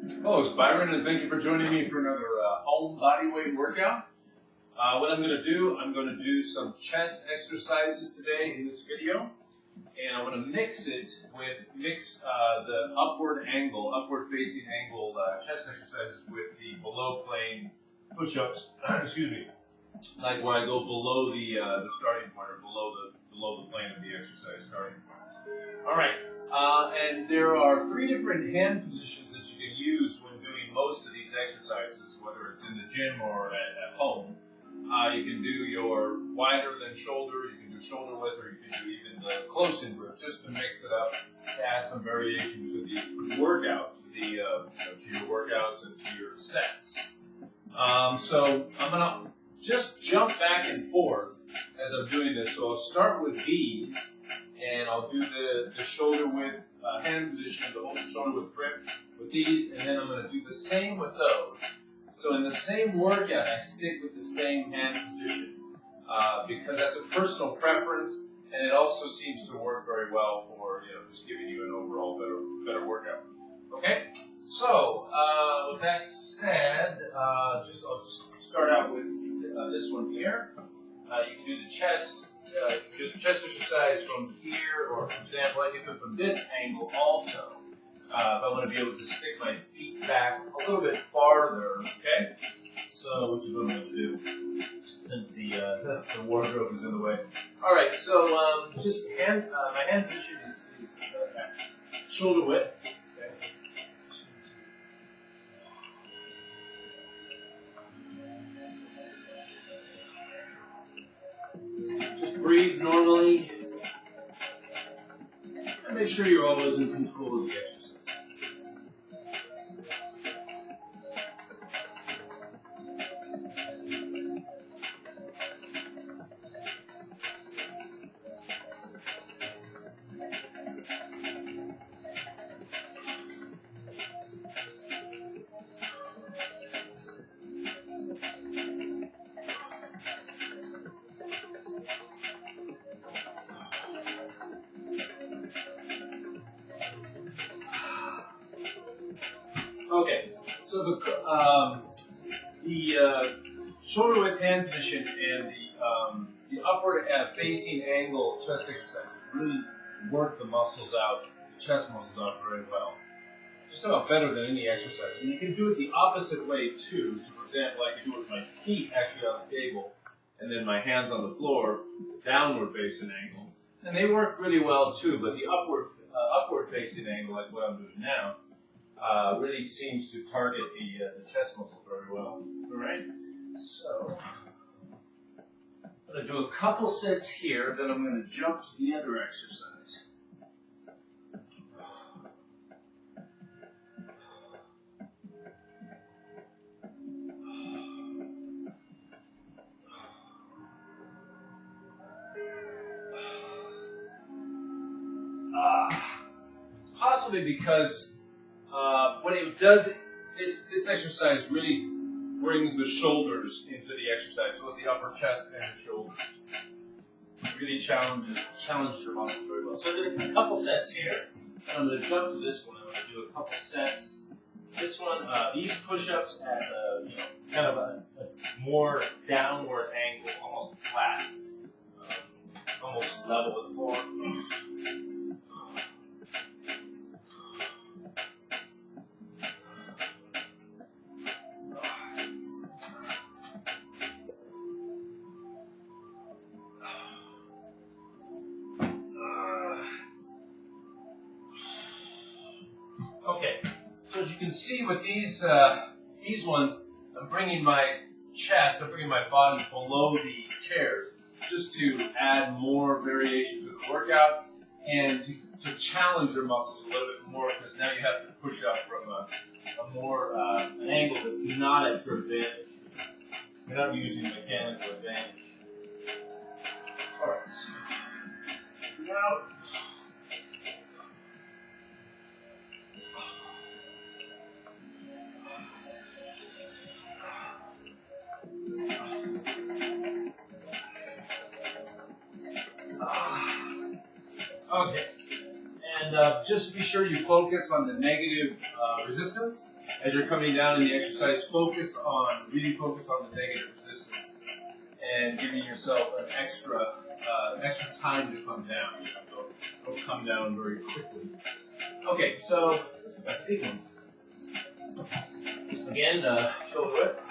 Hello, it's Byron, and thank you for joining me for another home body weight workout. What I'm going to do some chest exercises today in this video, and I'm going to mix the upward facing angle chest exercises with the below plane push-ups. Excuse me, like where I go below the starting point or below the plane of the exercise starting point. All right. And there are 3 different hand positions that you can use when doing most of these exercises, whether it's in the gym or at home. You can do your wider than shoulder, you can do shoulder width, or you can do even the close-in grip, just to mix it up, to add some variation to the workout, to your workouts and to your sets. So I'm going to just jump back and forth as I'm doing this. So I'll start with these, and I'll do the shoulder width hand position, the whole shoulder width grip with these, and then I'm going to do the same with those. So in the same workout, I stick with the same hand position because that's a personal preference, and it also seems to work very well for just giving you an overall better workout. Okay. So with that said, I'll just start out with this one here. You can do the chest. Do the chest exercise from here, or for example, I can do it from this angle also. If I want to be able to stick my feet back a little bit farther, okay? So, which is what I'm going to do, since the wardrobe is in the way. All right, so just my hand position is shoulder width. Okay. Just breathe normally, and make sure you're always in control of the exercise. Okay, so the shoulder width hand position and the upward facing angle chest exercises really work the muscles out, the chest muscles out very well. Just about better than any exercise. And you can do it the opposite way too. So for example, I can do it with my feet actually on the table and then my hands on the floor, downward facing angle. And they work really well too, but the upward facing angle, like what I'm doing now, really seems to target the chest muscle very well. All right, so I'm going to do a couple sets here, then I'm going to jump to the other exercise. Possibly because what it does, this exercise really brings the shoulders into the exercise. So it's the upper chest and the shoulders. It really challenges your muscles very well. So I did a couple sets here. And I'm going to jump to this one. I'm going to do a couple sets. This one, these push-ups at kind of a more downward angle, almost flat, almost level with the floor. Okay, so as you can see with these ones, I'm bringing my body below the chairs just to add more variation to the workout and to challenge your muscles a little bit more, because now you have to push up from an angle that's not at your advantage. You're not using mechanical advantage. All right, so now. Okay, and just be sure you focus on the negative resistance as you're coming down in the exercise. Really focus on the negative resistance and giving yourself an extra time to come down. Don't come down very quickly. Okay, so again, shoulder width.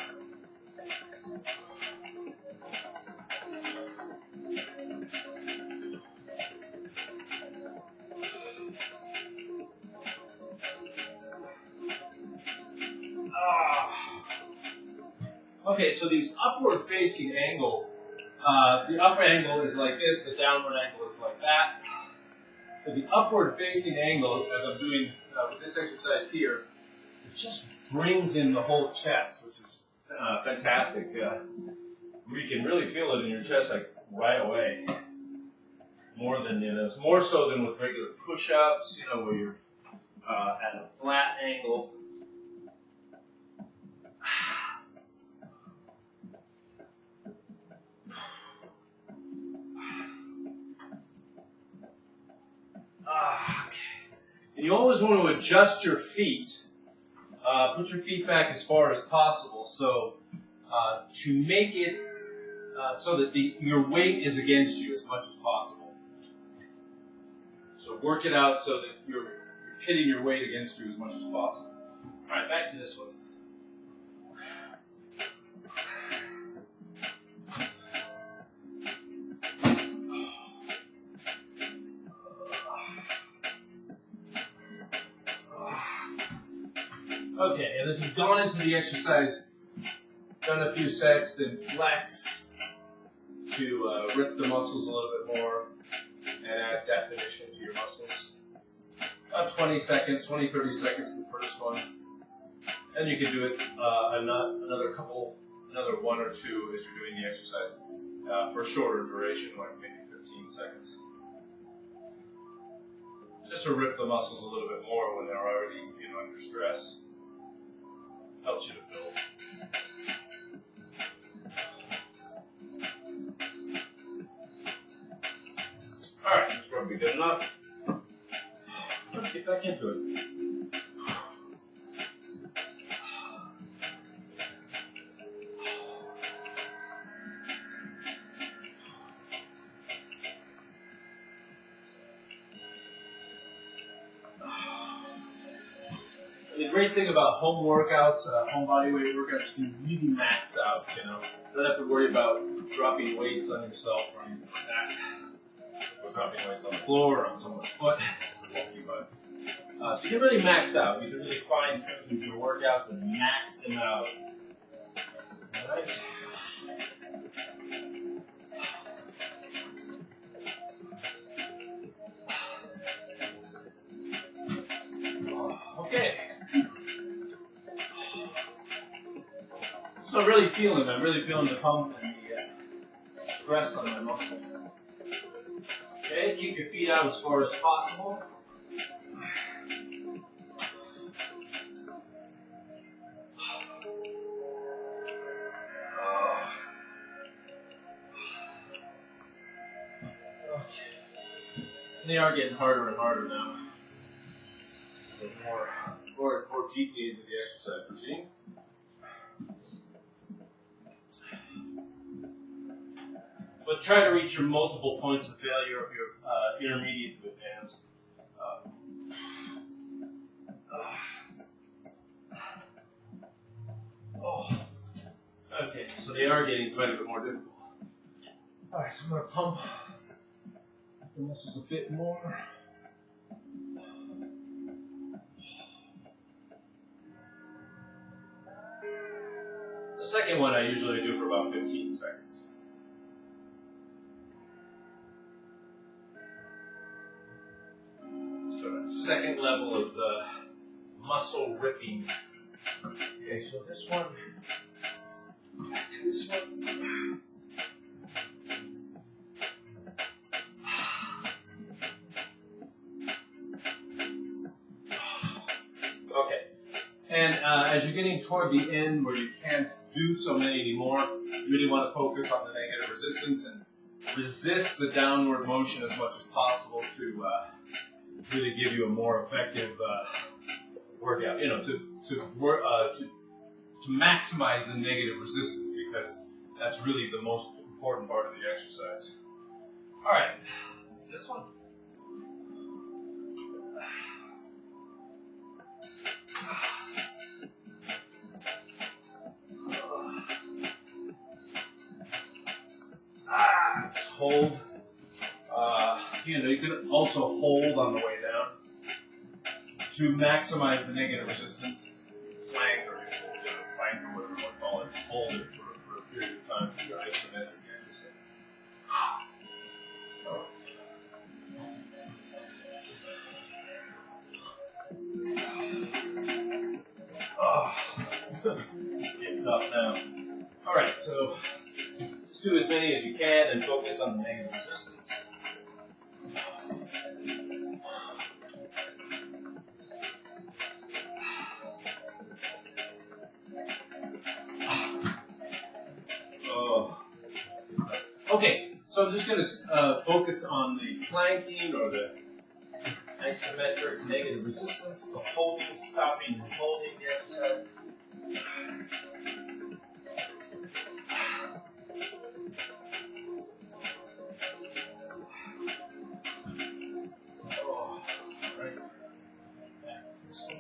Okay, so these upward facing angle, the upper angle is like this, the downward angle is like that. So the upward facing angle, as I'm doing with this exercise here, it just brings in the whole chest, which is fantastic. You can really feel it in your chest like right away. More so than with regular push-ups, where you're at a flat angle. And you always want to adjust your feet. Put your feet back as far as possible, so to make it so that your weight is against you as much as possible. So work it out so that you're pitting your weight against you as much as possible. All right, back to this one. Okay, and as you've gone into the exercise, done a few sets, then flex to rip the muscles a little bit more and add definition to your muscles. About 20 seconds, 20-30 seconds the first one. And you can do it another one or two as you're doing the exercise for a shorter duration, like maybe 15 seconds. Just to rip the muscles a little bit more when they're already under stress. Helps you to build. Alright, this will be good enough. Let's get back into it. The great thing about home workouts, home body weight workouts, you can really max out, You don't have to worry about dropping weights on yourself or anything like that. Or dropping weights on the floor or on someone's foot. So you can really max out. You can really fine-tune your workouts and max them out. Alright? Okay. So I'm really feeling the pump and the stress on my muscle. Okay, keep your feet out as far as possible. They are getting harder and harder now. More deeply into the exercise routine. But try to reach your multiple points of failure of your intermediate to advanced. Okay, so they are getting quite a bit more difficult. Alright, so I'm going to pump the muscles a bit more. The second one I usually do for about 15 seconds. So that second level of the muscle ripping. Okay, so this one, back to this one. Okay, and as you're getting toward the end where you can't do so many anymore, you really want to focus on the negative resistance and resist the downward motion as much as possible to really give you a more effective workout. You know, to maximize the negative resistance, because that's really the most important part of the exercise. All right, this one. Just hold. You know, you can also hold on the way down to maximize the negative resistance. Plank or whatever you want to call it. Hold it for a period of time for your isometric exercise. Getting up now. All right, so just do as many as you can and focus on the negative resistance. Okay, so I'm just going to focus on the planking or the isometric negative resistance, so holding, stopping, and holding the exercise. Oh, right. This one.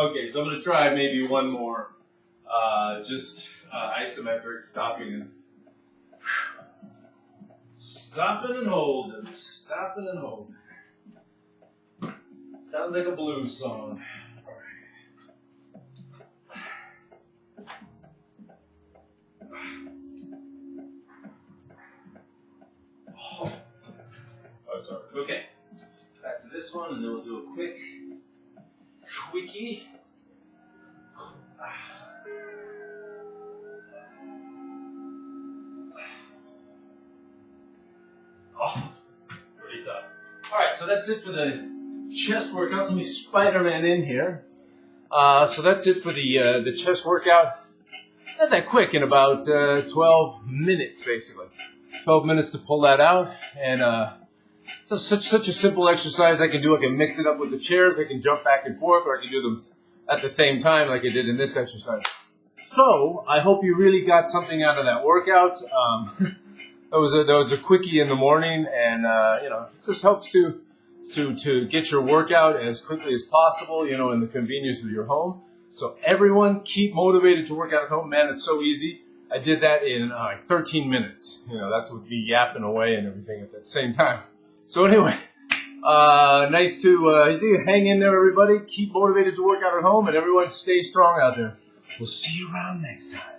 Okay, so I'm going to try maybe one more, just isometric, stopping and holding, stopping and holding. Sounds like a blues song. Oh, sorry. Okay, back to this one, and then we'll do a quickie. Oh, pretty tough. All right, so that's it for the chest workout. Let me Spider-Man in here. So that's it for the chest workout. Not that quick, in about 12 minutes, basically. 12 minutes to pull that out, and it's such a simple exercise. I can mix it up with the chairs. I can jump back and forth, or I can do them at the same time like I did in this exercise. So I hope you really got something out of that workout. That was a quickie in the morning, and you know, it just helps to get your workout as quickly as possible, you know, in the convenience of your home. So everyone, keep motivated to work out at home. Man, it's so easy. I did that in like 13 minutes. You know, that's with me yapping away and everything at the same time. So anyway, nice to see you. Hang in there, everybody. Keep motivated to work out at home, and everyone stay strong out there. We'll see you around next time.